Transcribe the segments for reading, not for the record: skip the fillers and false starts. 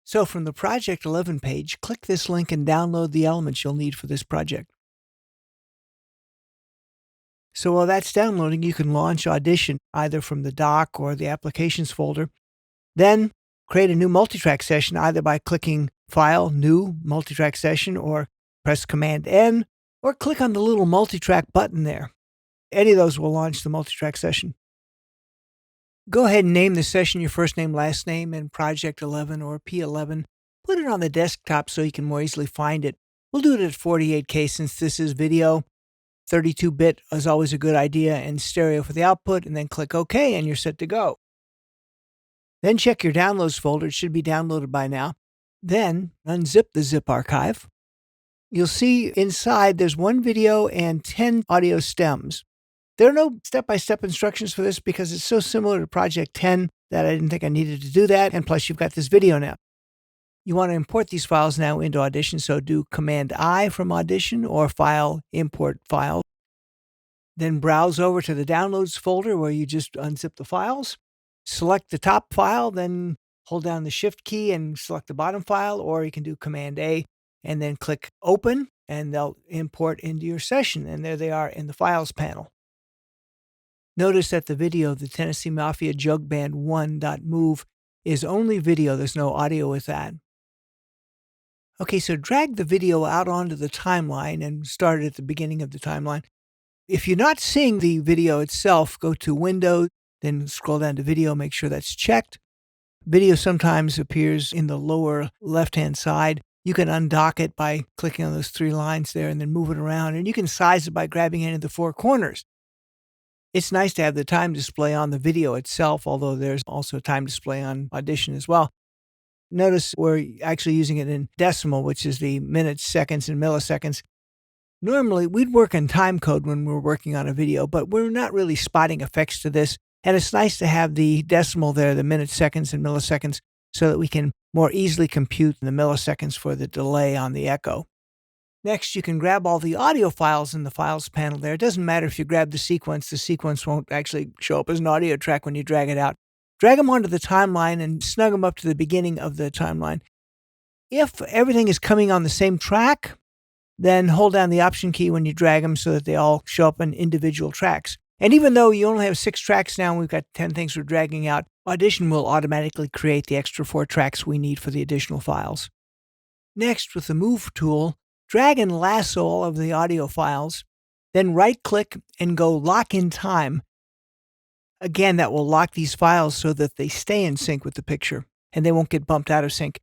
So from the Project 11 page, click this link and download the elements you'll need for this project. So while that's downloading, you can launch Audition either from the dock or the Applications folder. Then create a new multitrack session either by clicking File, New, Multitrack Session, or press Command-N, or click on the little multitrack button there. Any of those will launch the multitrack session. Go ahead and name the session your first name, last name, and Project 11 or P11. Put it on the desktop so you can more easily find it. We'll do it at 48K since this is video. 32-bit is always a good idea, and stereo for the output, and then click OK and you're set to go. Then check your Downloads folder. It should be downloaded by now. Then unzip the zip archive. You'll see inside there's one video and 10 audio stems. There are no step-by-step instructions for this because it's so similar to Project 10 that I didn't think I needed to do that, and plus you've got this video now. You want to import these files now into Audition, so do Command-I from Audition or File, Import File. Then browse over to the Downloads folder where you just unzip the files. Select the top file, then hold down the Shift key and select the bottom file, or you can do Command-A and then click Open, and they'll import into your session, and there they are in the Files panel. Notice that the video of the Tennessee Mafia Jug Band 1.move is only video. There's no audio with that. Okay, so drag the video out onto the timeline and start at the beginning of the timeline. If you're not seeing the video itself, go to Window, then scroll down to Video, make sure that's checked. Video sometimes appears in the lower left-hand side. You can undock it by clicking on those three lines there and then move it around, and you can size it by grabbing any of the four corners. It's nice to have the time display on the video itself, although there's also a time display on Audition as well. Notice we're actually using it in decimal, which is the minutes, seconds, and milliseconds. Normally, we'd work in time code when we're working on a video, but we're not really spotting effects to this. And it's nice to have the decimal there, the minutes, seconds, and milliseconds, so that we can more easily compute the milliseconds for the delay on the echo. Next, you can grab all the audio files in the Files panel there. It doesn't matter if you grab the sequence won't actually show up as an audio track when you drag it out. Drag them onto the timeline and snug them up to the beginning of the timeline. If everything is coming on the same track, then hold down the Option key when you drag them so that they all show up in individual tracks. And even though you only have 6 tracks now and we've got 10 things we're dragging out, Audition will automatically create the extra 4 tracks we need for the additional files. Next, with the Move tool, drag and lasso all of the audio files, then right-click and go Lock in Time. Again, that will lock these files so that they stay in sync with the picture and they won't get bumped out of sync.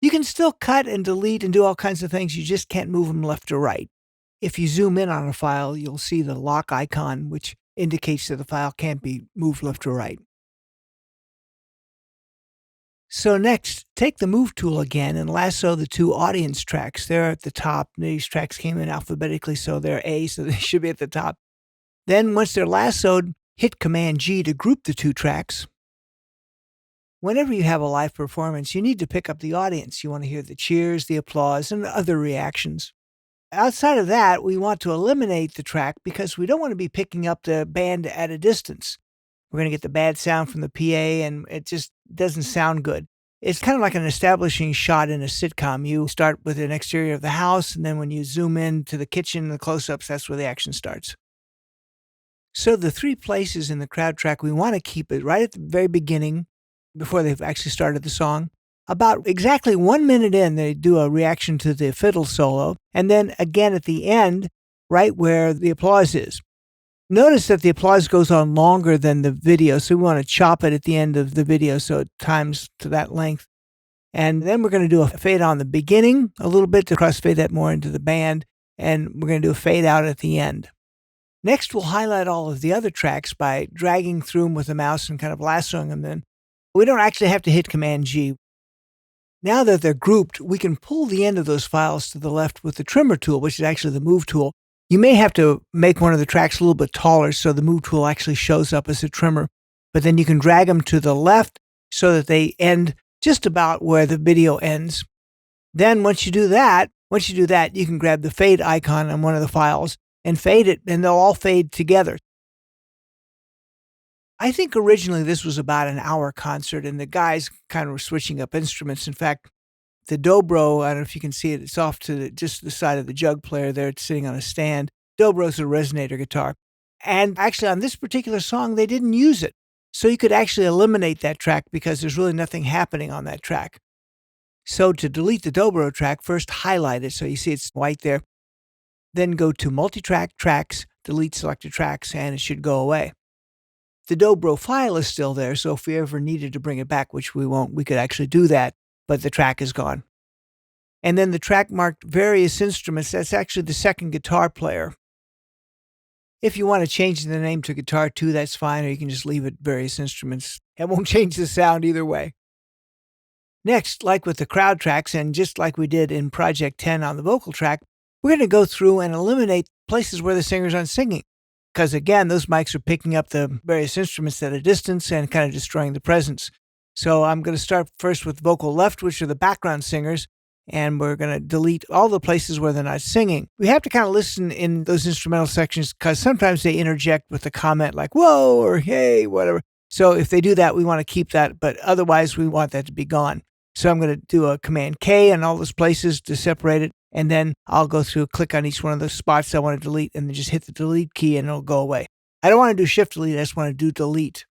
You can still cut and delete and do all kinds of things, you just can't move them left or right. If you zoom in on a file, you'll see the lock icon, which indicates that the file can't be moved left or right. So next, take the Move tool again and lasso the 2 audience tracks. They're at the top. These tracks came in alphabetically, so they're A, so they should be at the top. Then once they're lassoed, hit Command-G to group the 2 tracks. Whenever you have a live performance, you need to pick up the audience. You want to hear the cheers, the applause, and other reactions. Outside of that, we want to eliminate the track because we don't want to be picking up the band at a distance. We're going to get the bad sound from the PA, and it just doesn't sound good. It's kind of like an establishing shot in a sitcom. You start with an exterior of the house, and then when you zoom in to the kitchen and the close-ups, that's where the action starts. So the 3 places in the crowd track, we want to keep it right at the very beginning, before they've actually started the song. About exactly 1 minute in, they do a reaction to the fiddle solo, and then again at the end, right where the applause is. Notice that the applause goes on longer than the video, so we want to chop it at the end of the video so it times to that length. And then we're going to do a fade on the beginning a little bit to crossfade that more into the band, and we're going to do a fade out at the end. Next, we'll highlight all of the other tracks by dragging through them with the mouse and kind of lassoing them in. We don't actually have to hit Command-G. Now that they're grouped, we can pull the end of those files to the left with the Trimmer tool, which is actually the Move tool. You may have to make one of the tracks a little bit taller so the Move tool actually shows up as a trimmer, but then you can drag them to the left so that they end just about where the video ends. Then once you do that, you can grab the fade icon on one of the files and fade it, and they'll all fade together. I think originally this was about an hour concert, and the guys kind of were switching up instruments. In fact, the dobro, I don't know if you can see it, it's off to just the side of the jug player there. It's sitting on a stand. Dobro's a resonator guitar. And actually, on this particular song, they didn't use it. So you could actually eliminate that track because there's really nothing happening on that track. So to delete the dobro track, first highlight it so you see it's white there. Then go to Multitrack, Tracks, delete selected tracks, and it should go away. The dobro file is still there, so if we ever needed to bring it back, which we won't, we could actually do that, but the track is gone. And then the track marked various instruments, that's actually the second guitar player. If you want to change the name to Guitar 2, that's fine, or you can just leave it various instruments. It won't change the sound either way. Next, like with the crowd tracks, and just like we did in Project 10 on the vocal track, we're going to go through and eliminate places where the singer's aren't singing. Because again, those mics are picking up the various instruments at a distance and kind of destroying the presence. So I'm going to start first with vocal left, which are the background singers, and we're going to delete all the places where they're not singing. We have to kind of listen in those instrumental sections because sometimes they interject with a comment like, whoa, or hey, whatever. So if they do that, we want to keep that, but otherwise we want that to be gone. So I'm going to do a Command K on all those places to separate it, and then I'll go through, click on each one of those spots I want to delete, and then just hit the delete key and it'll go away. I don't want to do Shift Delete, I just want to do Delete.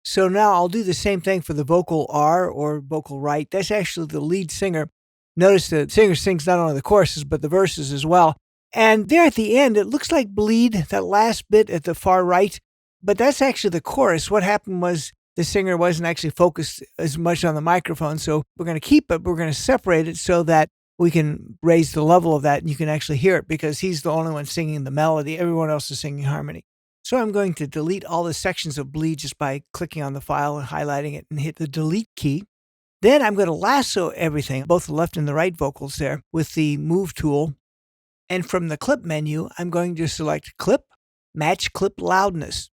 So now I'll do the same thing for the vocal R or vocal right. That's actually the lead singer. Notice the singer sings not only the choruses, but the verses as well. And there at the end, it looks like Bleed, that last bit at the far right, but that's actually the chorus. What happened was the singer wasn't actually focused as much on the microphone, so we're going to keep it, but we're going to separate it so that we can raise the level of that and you can actually hear it because he's the only one singing the melody. Everyone else is singing harmony. So I'm going to delete all the sections of Bleed just by clicking on the file and highlighting it and hit the delete key. Then I'm going to lasso everything, both the left and the right vocals there, with the Move tool. And from the Clip menu, I'm going to select Clip, Match Clip Loudness.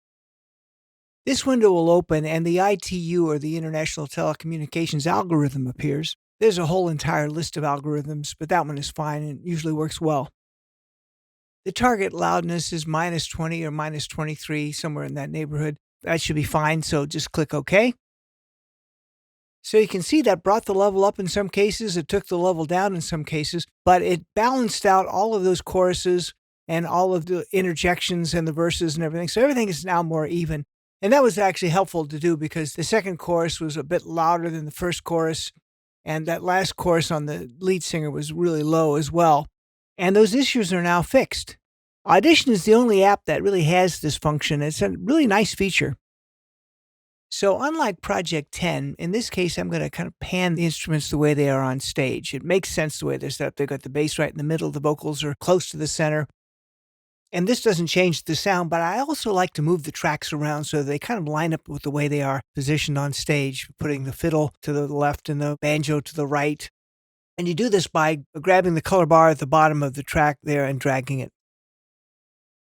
This window will open and the ITU, or the International Telecommunications Algorithm, appears. There's a whole entire list of algorithms, but that one is fine and usually works well. The target loudness is -20 or -23, somewhere in that neighborhood. That should be fine, so just click OK. So you can see that brought the level up in some cases, it took the level down in some cases, but it balanced out all of those choruses and all of the interjections and the verses and everything. So everything is now more even. And that was actually helpful to do because the second chorus was a bit louder than the first chorus, and that last chorus on the lead singer was really low as well. And those issues are now fixed. Audition is the only app that really has this function. It's a really nice feature. So unlike Project 10, in this case, I'm going to kind of pan the instruments the way they are on stage. It makes sense the way they're set up. They've got the bass right in the middle. The vocals are close to the center. And this doesn't change the sound, but I also like to move the tracks around so they kind of line up with the way they are positioned on stage, putting the fiddle to the left and the banjo to the right. And you do this by grabbing the color bar at the bottom of the track there and dragging it.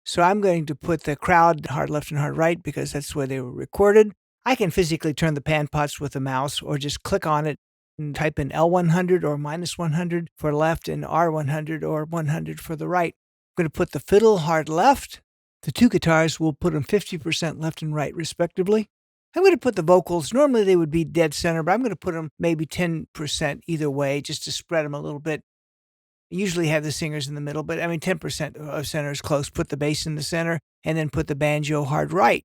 So I'm going to put the crowd hard left and hard right because that's where they were recorded. I can physically turn the pan pots with a mouse or just click on it and type in L100 or -100 for left and R100 or 100 for the right. I'm going to put the fiddle hard left. The two guitars, we'll put them 50% left and right respectively. I'm going to put the vocals, normally they would be dead center, but I'm going to put them maybe 10% either way just to spread them a little bit. I usually have the singers in the middle, but 10% of center is close. Put the bass in the center and then put the banjo hard right.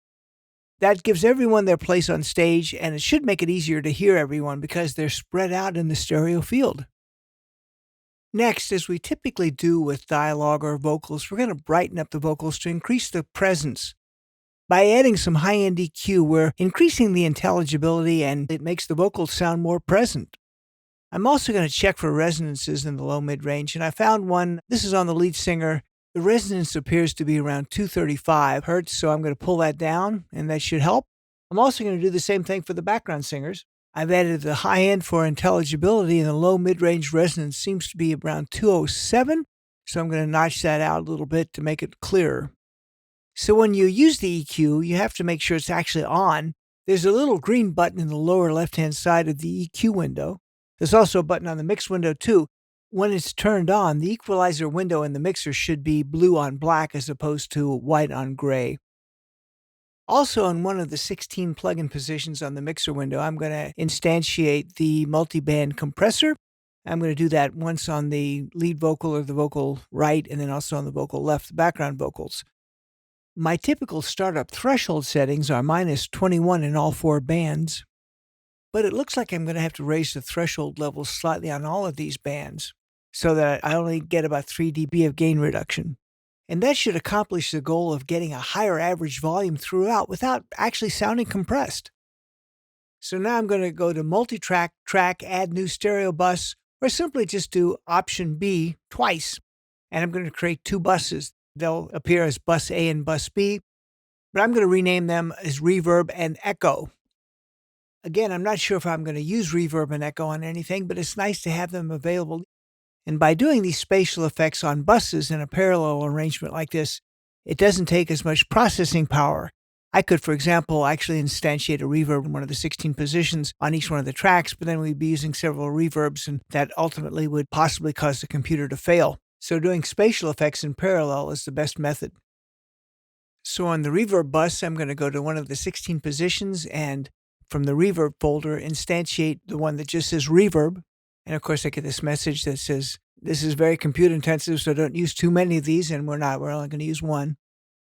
That gives everyone their place on stage, and it should make it easier to hear everyone because they're spread out in the stereo field. Next, as we typically do with dialogue or vocals, we're going to brighten up the vocals to increase the presence. By adding some high-end EQ, we're increasing the intelligibility and it makes the vocals sound more present. I'm also going to check for resonances in the low-mid range, and I found one. This is on the lead singer. The resonance appears to be around 235 hertz, so I'm going to pull that down, and that should help. I'm also going to do the same thing for the background singers. I've added the high end for intelligibility, and the low mid-range resonance seems to be around 207, so I'm going to notch that out a little bit to make it clearer. So when you use the EQ, you have to make sure it's actually on. There's a little green button in the lower left-hand side of the EQ window. There's also a button on the mix window too. When it's turned on, the equalizer window in the mixer should be blue on black as opposed to white on gray. Also, in one of the 16 plugin positions on the mixer window, I'm going to instantiate the multiband compressor. I'm going to do that once on the lead vocal or the vocal right, and then also on the vocal left, the background vocals. My typical startup threshold settings are -21 in all 4 bands, but it looks like I'm going to have to raise the threshold levels slightly on all of these bands so that I only get about 3 dB of gain reduction. And that should accomplish the goal of getting a higher average volume throughout without actually sounding compressed. So now I'm going to go to multi-track, track, add new stereo bus, or simply just do option B twice. And I'm going to create 2 buses. They'll appear as bus A and bus B, but I'm going to rename them as reverb and echo. Again, I'm not sure if I'm going to use reverb and echo on anything, but it's nice to have them available. And by doing these spatial effects on buses in a parallel arrangement like this, it doesn't take as much processing power. I could, for example, actually instantiate a reverb in one of the 16 positions on each one of the tracks, but then we'd be using several reverbs, and that ultimately would possibly cause the computer to fail. So doing spatial effects in parallel is the best method. So on the reverb bus, I'm going to go to one of the 16 positions and from the reverb folder, instantiate the one that just says reverb. And of course, I get this message that says, this is very compute intensive, so don't use too many of these, and we're only going to use one.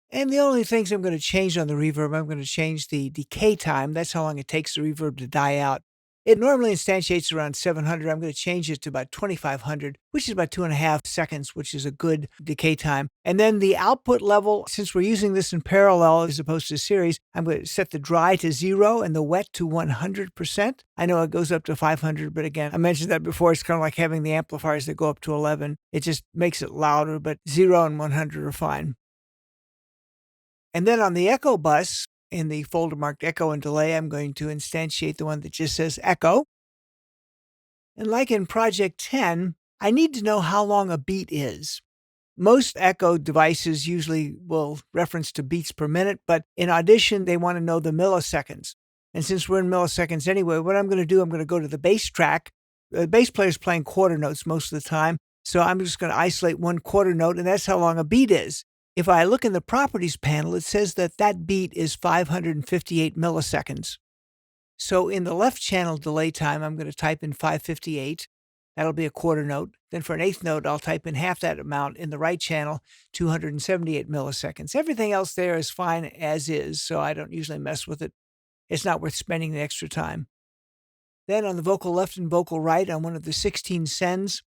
And the only things I'm going to change on the reverb, I'm going to change the decay time. That's how long it takes the reverb to die out. It normally instantiates around 700. I'm going to change it to about 2500, which is about 2.5 seconds, which is a good decay time. And then the output level, since we're using this in parallel as opposed to series, I'm going to set the dry to 0 and the wet to 100%. I know it goes up to 500, but again, I mentioned that before. It's kind of like having the amplifiers that go up to 11. It just makes it louder, but 0 and 100 are fine. And then on the echo bus, in the folder marked echo and delay, I'm going to instantiate the one that just says echo. And like in Project 10, I need to know how long a beat is. Most echo devices usually will reference to beats per minute, but in Audition, they want to know the milliseconds. And since we're in milliseconds anyway, what I'm going to do, I'm going to go to the bass track. The bass player is playing quarter notes most of the time, so I'm just going to isolate one quarter note, and that's how long a beat is. If I look in the properties panel, it says that that beat is 558 milliseconds. So in the left channel delay time, I'm going to type in 558. That'll be a quarter note. Then for an eighth note, I'll type in half that amount. In the right channel, 278 milliseconds. Everything else there is fine as is, so I don't usually mess with it. It's not worth spending the extra time. Then on the vocal left and vocal right, on one of the 16 sends,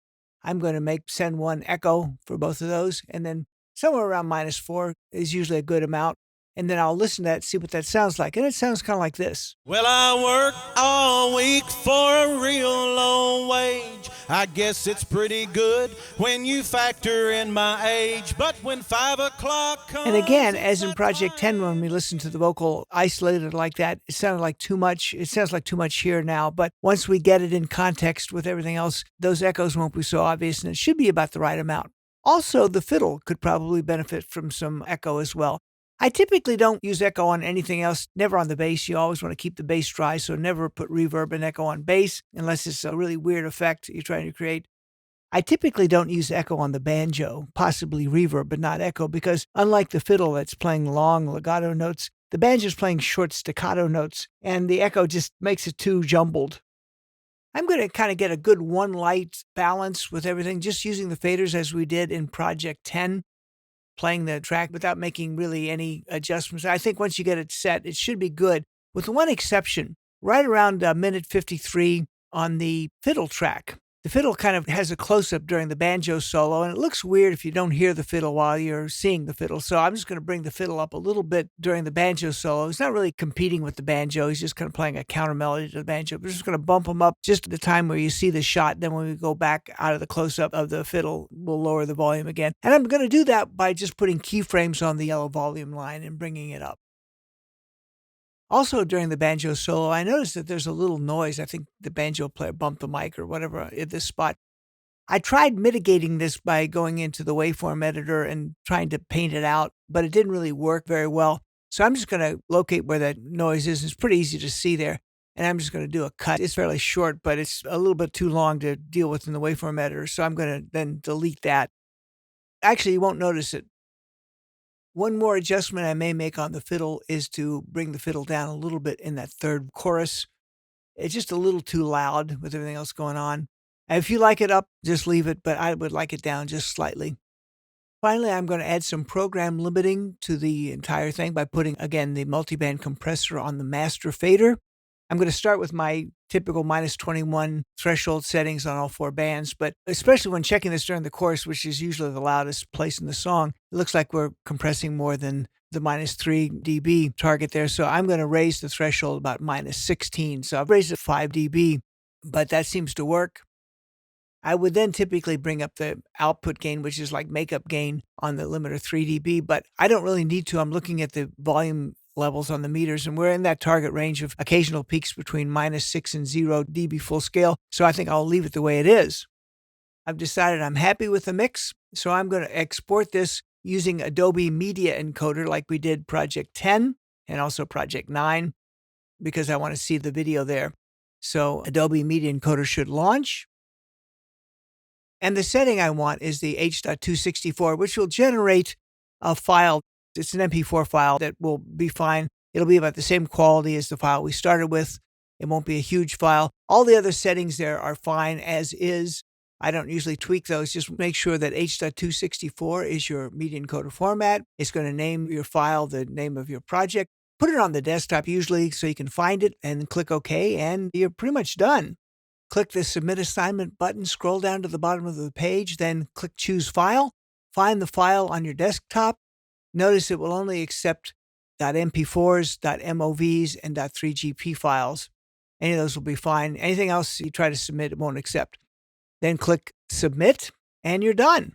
I'm going to make send 1 echo for both of those, and then somewhere around -4 is usually a good amount. And then I'll listen to that, see what that sounds like. And it sounds kind of like this. Well, I work all week for a real low wage. I guess it's pretty good when you factor in my age. But when 5 o'clock comes... And again, as in Project 10, when we listen to the vocal isolated like that, it sounded like too much. It sounds like too much here now. But once we get it in context with everything else, those echoes won't be so obvious, and it should be about the right amount. Also, the fiddle could probably benefit from some echo as well. I typically don't use echo on anything else, never on the bass. You always want to keep the bass dry, so never put reverb and echo on bass unless it's a really weird effect you're trying to create. I typically don't use echo on the banjo, possibly reverb, but not echo, because unlike the fiddle that's playing long legato notes, the banjo's playing short staccato notes, and the echo just makes it too jumbled. I'm going to kind of get a good one light balance with everything, just using the faders as we did in Project 10. Playing the track without making really any adjustments. I think once you get it set, it should be good, with one exception. Right around minute 53 on the fiddle track, the fiddle kind of has a close-up during the banjo solo, and it looks weird if you don't hear the fiddle while you're seeing the fiddle. So I'm just going to bring the fiddle up a little bit during the banjo solo. He's not really competing with the banjo. He's just kind of playing a counter melody to the banjo. We're just going to bump him up just at the time where you see the shot. Then when we go back out of the close-up of the fiddle, we'll lower the volume again. And I'm going to do that by just putting keyframes on the yellow volume line and bringing it up. Also, during the banjo solo, I noticed that there's a little noise. I think the banjo player bumped the mic or whatever at this spot. I tried mitigating this by going into the waveform editor and trying to paint it out, but it didn't really work very well. So I'm just going to locate where that noise is. It's pretty easy to see there. And I'm just going to do a cut. It's fairly short, but it's a little bit too long to deal with in the waveform editor. So I'm going to then delete that. Actually, you won't notice it. One more adjustment I may make on the fiddle is to bring the fiddle down a little bit in that third chorus. It's just a little too loud with everything else going on. And if you like it up, just leave it, but I would like it down just slightly. Finally, I'm going to add some program limiting to the entire thing by putting, again, the multiband compressor on the master fader. I'm going to start with my typical -21 threshold settings on all 4 bands, but especially when checking this during the chorus, which is usually the loudest place in the song, it looks like we're compressing more than the -3 dB target there. So I'm going to raise the threshold about -16. So I've raised it 5 dB, but that seems to work. I would then typically bring up the output gain, which is like makeup gain on the limiter 3 dB, but I don't really need to. I'm looking at the volume levels on the meters, and we're in that target range of occasional peaks between -6 and 0 dB full scale, so I think I'll leave it the way it is. I've decided I'm happy with the mix, so I'm going to export this using Adobe Media Encoder like we did Project 10 and also Project 9, because I want to see the video there. So Adobe Media Encoder should launch. And the setting I want is the H.264, which will generate a file. It's an MP4 file that will be fine. It'll be about the same quality as the file we started with. It won't be a huge file. All the other settings there are fine as is. I don't usually tweak those. Just make sure that H.264 is your media encoder format. It's going to name your file the name of your project. Put it on the desktop usually so you can find it and click OK, and you're pretty much done. Click the Submit Assignment button, scroll down to the bottom of the page, then click Choose File. Find the file on your desktop. Notice it will only accept .mp4s, .movs, and .3gp files. Any of those will be fine. Anything else you try to submit, it won't accept. Then click Submit, and you're done.